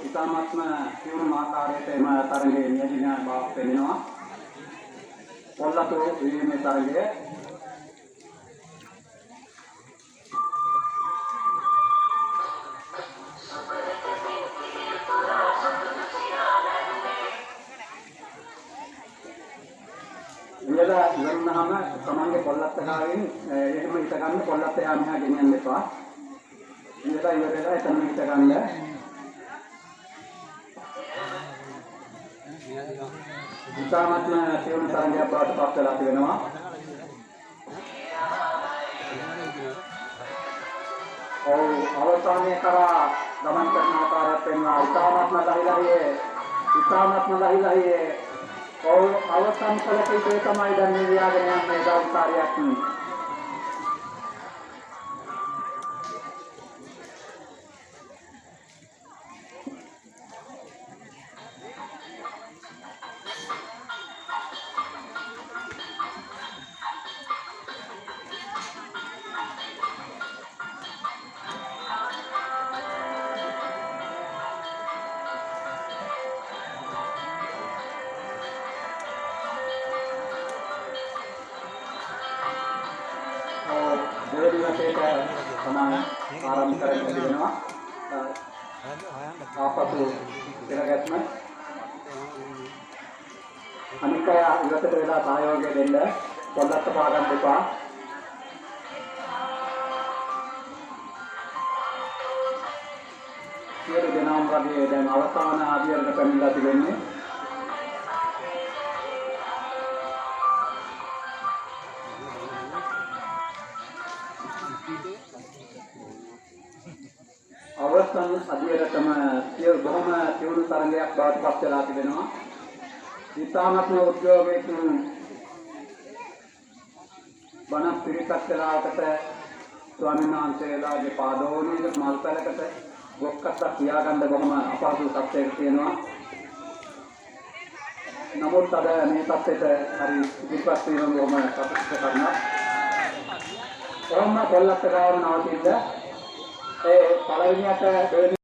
ඉතාමත්ම සියුම් ආකාරයට එම තරඟයේ නියෝජනය බවක් පෙනෙනවා. පොල්ලතු වීමේ තරඟය ඉවරලා ඉවරනහම තමන්ගේ පොල්ලත් ගාවින් එහෙම හිට ගන්න පොල්ලත් එහා මෙහා ගෙනියන්න එපා. ඉවරලා ඉවරලා එතන හිට ගන්න. ඉතාමත්ම සියුම් තරඟයක් බවට පත් වෙලා තිබෙනවා. අවසානයේ කරා ගමන් කරන ආකාරයක් වෙනවා. ඉතාමත්ම ලහිලහියේ අවසන් කලක ඉතේ තමයි දැන් මේ ව්‍යාගෙන යන්නේ ගෞරවකාරයක්. දෙවි වශයෙන් තමයි ආරම්භ කරගෙන තිබෙනවා. ආපසු පෙරගැස්ම අනිකය ඉවතට වෙලා සහයෝගය දෙන්න පොඩ්ඩක් පාගන්න එපා. සියලු දෙනාම වගේ දැන් අවසාන ආදියකට පැමිණලා තිබෙන්නේ. අවසන් අධ්‍යයනතම බොහොම සියුම් තරඟයක් බවට පත් වෙලා තිබෙනවා. ඉතාමත්ම උද්‍යෝගයකින් බණ පිරිසක් වෙලාවකට ස්වාමීන් වහන්සේලාගේ පාදෝණියක මල්පැලකට ගොක්කටක් තියාගන්න බොහොම අපහසු තත්ත්වයක තියෙනවා. නමුත් අද මේ තත්ත්වයට හරි ඉදිරිපත් වීම බොහොම සතුටු කරනවා. කොහොම කොල්ලත් ගාව නවතින්න ඒ පළවෙනියට